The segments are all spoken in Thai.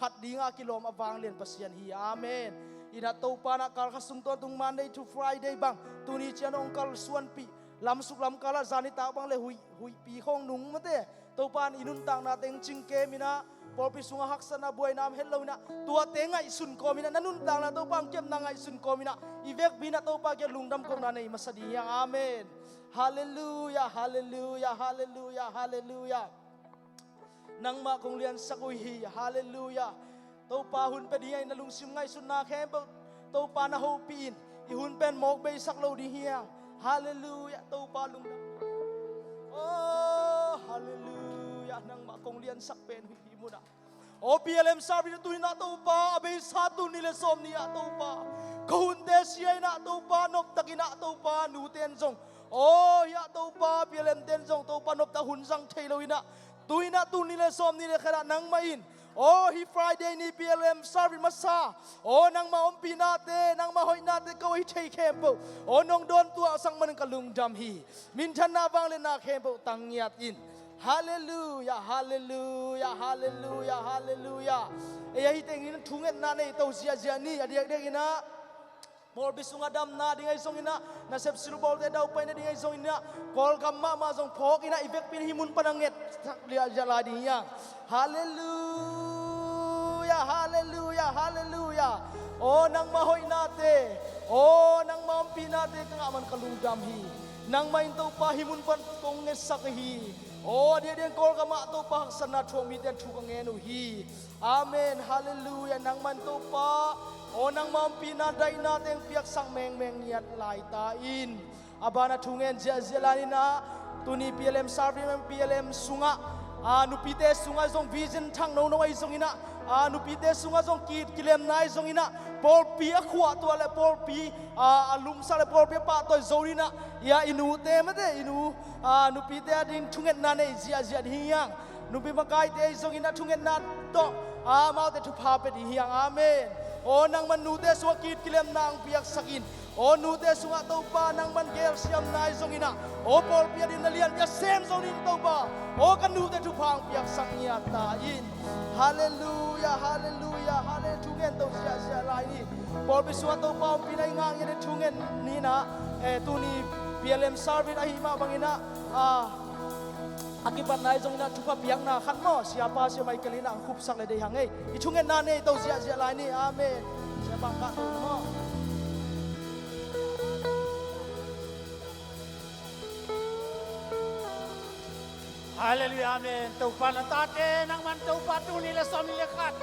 พัดดีงากิโลมอวางเลียนปัสยันฮีอาเมนอินาโตปานักการขัสุงตัวตุงมันได้ทุก Friday บังตุนีเจียนองกัลส่วนปีลำสุกลำกาลจานิตาบังเลยหุยปีของนุ่งมาเต้ตัวปานอินุนตังนาเต็งจิงเกมินะพอพิสุงหักษณะบวยน้ำเฮลโลนะตัวเต็งไงสุนโกมินะนันุนตังนาตัวปังเก็บนางไงสุนโกมินะอีเวกบินะตัวปาเกลุงดำกงนาในมาสดียังอาเมนฮาเลลูยาฮาเลลูยาฮาเลลูยาฮาเลลูยานังมาคงเรียนสักวิฮีฮาเลลูยาตัวปาหุ่นเป็นยังไงนัลุงซิมไงสุนนาแคมเปตัวปานาโฮปีนอีหุ่นเป็นหมอกใบสักโลดีเฮียงฮาเลลูยาตัวปาลุงดำโอ้ฮาเลลูยานังมาคงเรียนสักเป็นหุยมุนะโอปีเอลเอ็มซาบิตุยนาตัวปาอเบสาตุนิเลสอมนียตัวปาคุณเตชียนาตัวปานกตะกินาตัวปานูเตนจงโอ้ยาตัวปาปีเอลเอ็มเตนจงตัวปานกตะหุ่นสังเทโลวินะตุยนาตุนิเลสอมนีเลขนานังมาอินโอ้ฮีฟรายเดย์นี่พีเอลเอ็มซาบิมาซาโอ้นังมาอมปีนาเตนังมาหอยนาเตก็ให้เทเคมปุโอ้นงโดนตัวสังมันกลุงดำฮีมินชันนาบังเลนาเคมปุตังเงียดอินฮาเลลูยาฮาเลลูยาฮาเลลูยาฮาเลลูยาเอ้ยฮิตเองนี่ทุ่งเงินนาในตัวเสียเสียนี่อดีตเด็กนะบอลบิสุงอดัมนาดิ่งไอซงอินะนาเซฟซิลบอลเตดาวไปนะดิ่งไอซงอินะกอลกัมมาซงพอกอินะอีเวกปินหิมุนปนังเงตสักเลียจลาดิ่งยังฮาเลลูยาฮาเลลูยาฮาเลลูยาโอ้นังมาหอยนาเตโอ้นังมาอมปีนาเตกังอามันกลุงดำฮีนังมาอินตัวปาหิมุนปันกงเงสักฮีโอ้เดียนกอลกัมตัวปาสนาทวงมีเดียนทุกเงนุฮีอาเมนฮาเลลูยานังมันตัวปาโอ้นังมัมปีนาได้นาเต็งเปียกสังเมงเนียดลายตาอินอาบานาทุงเงินเจลานินะตุนีพีเอลเอ็มซาร์ฟิมพีเอลเอ็มสุงะนุปีเตสุงะจงวิจินทั้งโนโนไอจงอินะนุปีเตสุงะจงกีดกิเลมนายจงอินะบอลปีอขวาตัวเลบอลปีลุมซาเลบอลปีปะตัวโจรินะยาอินูเตมเตอินูนุปีเตดิ่งทุงเงินนาเนเจียดิยังนุปีมากายเตจงอินะทุงเงินนาโตมาเตทุพาเปดิยังอาเมนโอ้นังมันนูเตสวกิดกิเลมนางเปียกสักินโอ้นูเตสวะตัวปานังมันเกลเซียมนายทรงอินะโอ้ปอลเปียดินเลียนยาเซมทรงอินตัวปาโอ้กันนูเตทุพังเปียกสังยาตาอินฮาเลลูยาฮาเลลูยาฮาเลทุเงินตัวเสียเสียลายนี่ปอลบิสวะตัวปาปีนัยงางยันทุเงินนี่นะตัวนี้เปียเลมซาร์วินอหิมาบังอินะakibat nai jong na thupa piang na khan mo siapa si mai kalina khup sak le dei hangai I thungen na nei to sia sia lai ni amen sia bang ka to mo haleluya amen to pa na ta te nang man to pa tu ni le som ni le khat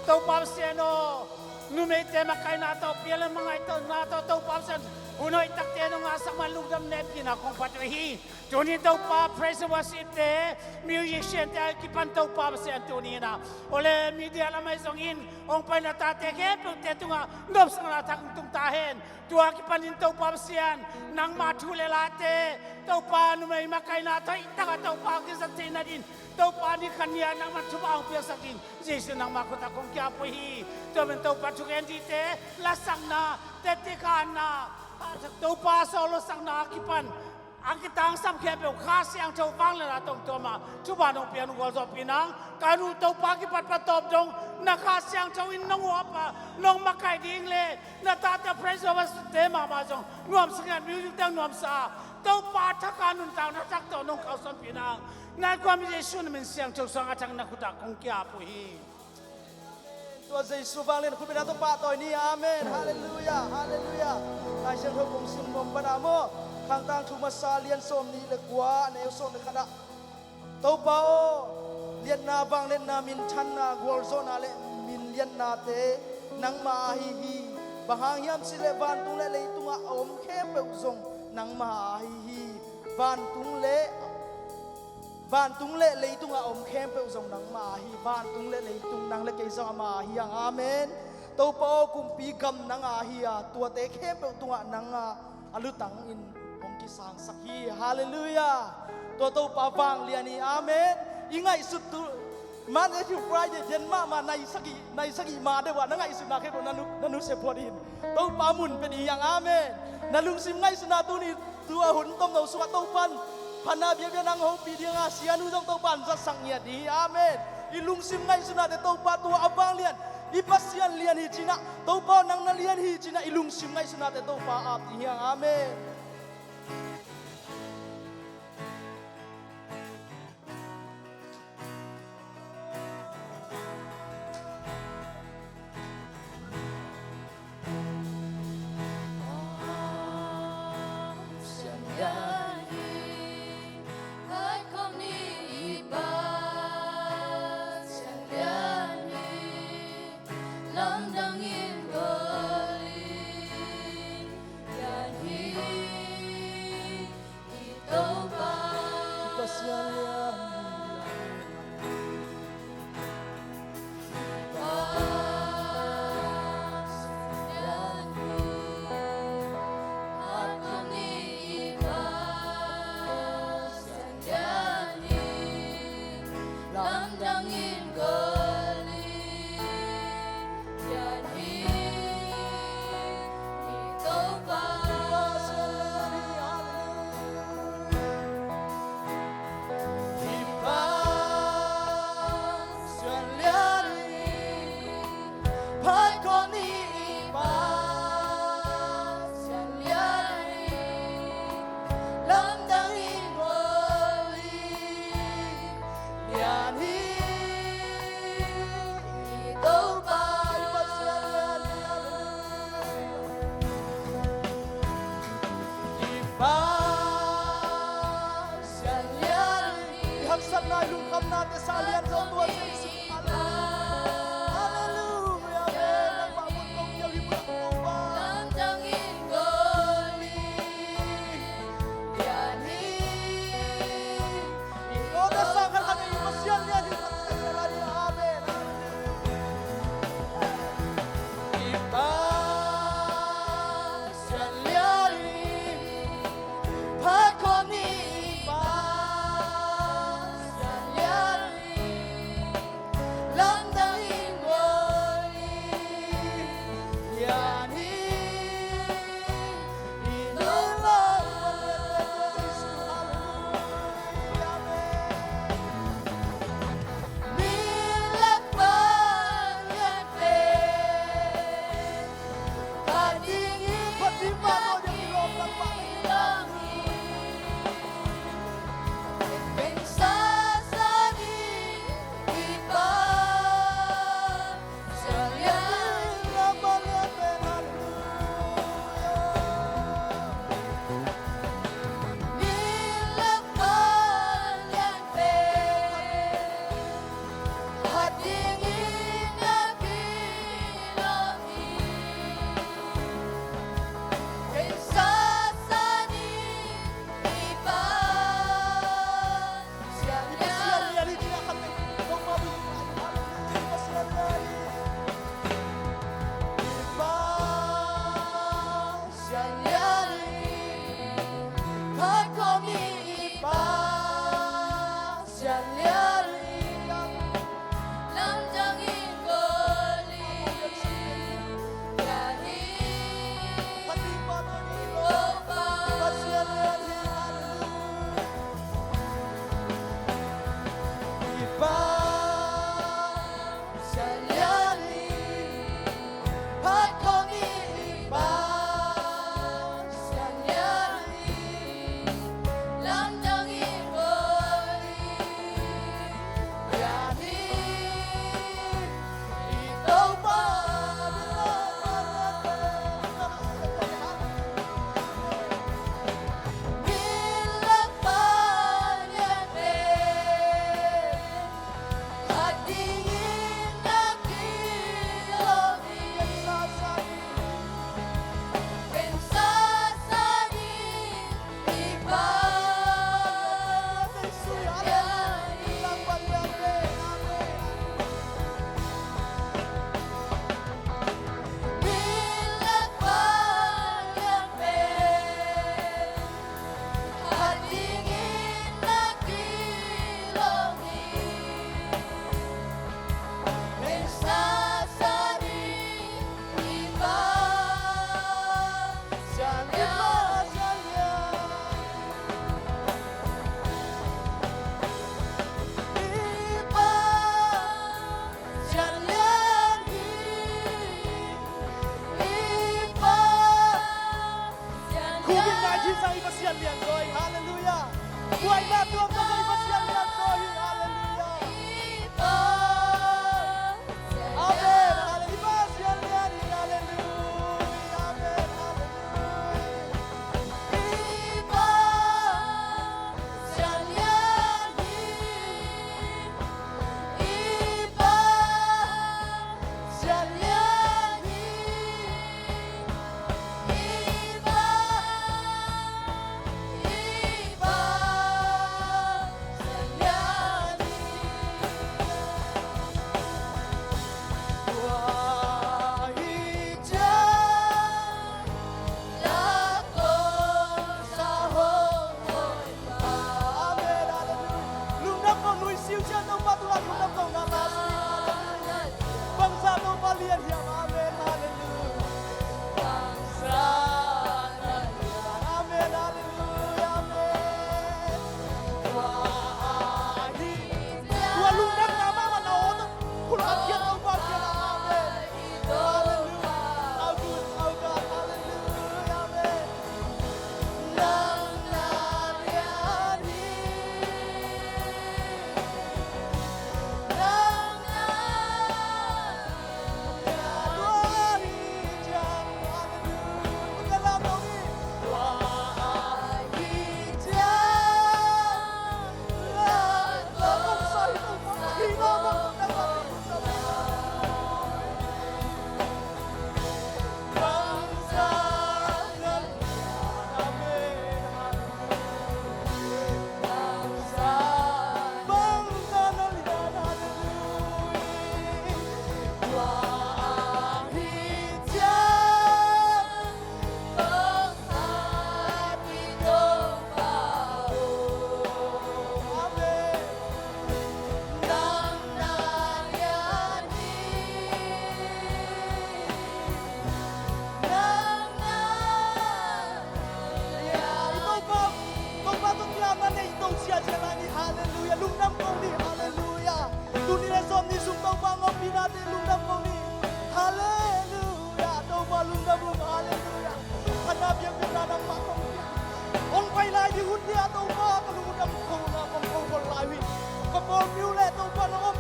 to pa se no nu me te ma kai na to piel mangai to na to pa sen unoi tak te no nga sak man lugdam net kina kong patri Tuni tau pa praise and worship te musician te kipan tau pa se Antoni na ole media la mai song in ong pa na ta te ke pu te tunga nop sang la tak tung ta hen tua kipan in tau pa sian nang ma thu le la te tau pa nu mai ma kai na thai ta ka tau pa ki sa te na din tau pa ni khania nang ma thu ang pia sakin jesu nang ma ko ta kong kya pu hi to men tau pa thu gen di te la sang na te kan na tau pa solo sang na kipan ang kitang sam kepe khasi ang tau bang la tong toma chuba nong pian gol zo pinang kanu tau pa ki pat patop dong na khasi ang tau in nong wa pa nong makai ding le na ta ta praise was te ma ma jong nuam sangat music tang nuam sa tau pa tha kanun tang na tak to nong khau som pinang na kwam jesu men siang tau sang atang na kuta kong kya pu hi ตัวเจสุบางเล่นคุณเป็นตัวป่าต่อยนี่อาเมนฮาเลลูยาฮาเลลูยาไอเชียงทงสิงบมปนามโมข้างต่างทุมาซาเลียนส้มนี่เล็กกว่าในเอวส้มในขณะตัวป่าโอเลียนนาบางเล่นนามินชันนากวลโซนาเลมินเลียนนาเตนังมาฮีฮีบางหางยามสิเลบานตุงเลเลยตุงอาอมแค่เปิลซงนังมาฮีฮีบานตุงเลบ้านตุงเละเลยตุงอาอมเข้มเปลส่งนังมาฮีบ้านตุงเละเลยตุงนังเละเกยส่งมาฮียังอาเมนตัวปอกุมปีกำนังอาฮีตัวเตะเข้มเปลตุงอานังอาลุตังอินผมกิสางสักฮีฮาเลลูยาตัวปาฟังเลียนีอาเมนยังไงสุดตุมันจะอยู่ไฟเย็นมาในสกีมาได้ว่านังไงสุดนักให้คนนันุเสพพอดีตัวปามุนเป็นอย่างอาเมนนัลุงซิมไงสุนาตุนีตัวหุ่นต้มเราสวัสดิ์ตัวปันพันนาเบียนางโฮปีเดียงอาเซียนุต้องตัวปันจะสังเงียดีอาเมนอีลุงซิมไงสุนาแต่ตัวปาตัวอับวางเลียน pasian lian hi china to pa nang na lian hi china ilung sim ngai sunate to pa ap hiang amen Lam dangin bali yan hi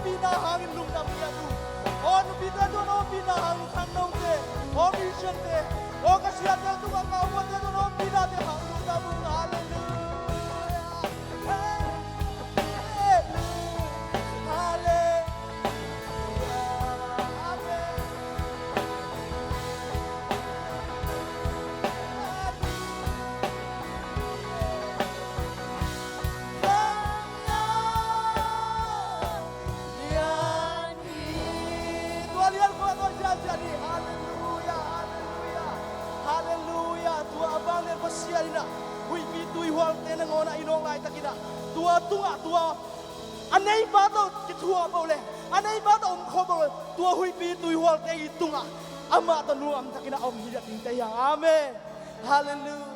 bina hangin lung na pia tu. Oh nu bina tu no bina hangin khang nong te. Oh mission te. Oh kasihan te tu ang kawat te tu no bina te hang lung na bu. Siarina, hui pi tui hual tena ngona inong lai takina. Tua tunga tua, anei bato kitua bole, anei bato kho bole. Tua hui pi tui hual te tunga, ama to nuam takina om hidat intayang. Amen. Hallelujah.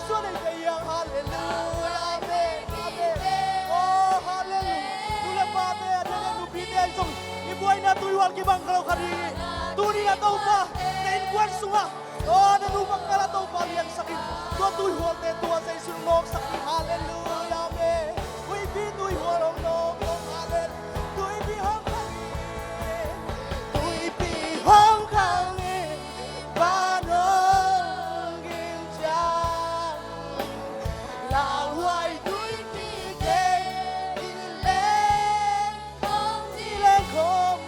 ส่วนในใจยังฮาเลลูยาอาเมนอาเมนโอ้ฮาเลลูดูแลปาเตะดูแลดูปีเตะส่งอีบัวน่าตุยวันกี่บังkalau kali tu ni na tahu pa tain kuat sunga oh na lumang kala tahu pa yang sakit tu tuy huwag te tua sa isunok sakit hallelujah amen uy bi tuy huwag nok hallelujah tuy bi hong kangin tuy bi hong kangin panong ginjang laway tuy bi keng ilen kong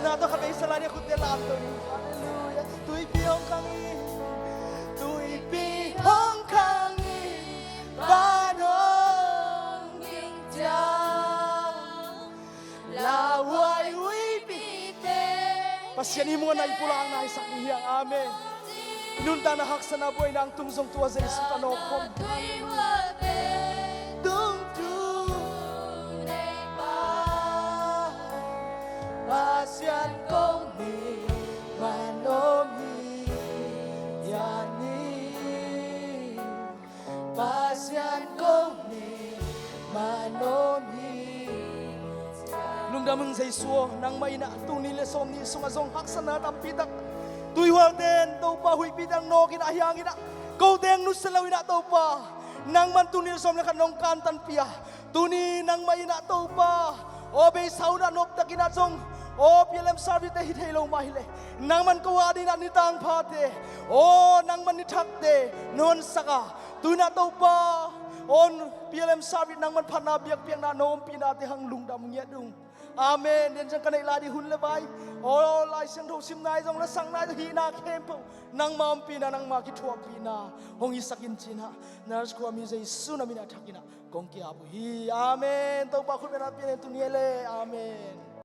Nato kami sa lanya ko telato ni Hallelujah Tu'y bihong kangin Tu'y bihong kangin Banong ginjang Laway uy bite Pasyani mo na ipulang na isak niyang Amen Inunta na haksa na buhay na ang tungsong tuwa sa isang kanokom Pasyan kong ni manomi yani Pasyan kong ni manomi Lungdamang sa isuo nang may naatong nila som ni sumazong haksan na tampitak Tuyual den tau pa huy pitang no kinahiyangin na Kau deng nusalawin na tau pa Nang mantunil som na kanong kantan piya Tuni nang may na tau pa Obey sauna nop ta kinasong O pialam sabi te hitelo mahile nang man kawadi na nitang pate O nang man nitakte non saka tuna to pa on pialam sabi nang man panabiak piang na nom pinati hang lungdam ngedung Amen den jang kanai ladi hun lebay O lai sang tho sim nai jong la sang nai hi na kempo nang mam pina nang ma ki thua pina hong isakin china nars ko mi jai suna mina thakina kong ki abu hi amen to pa khul bena pina tuniele amen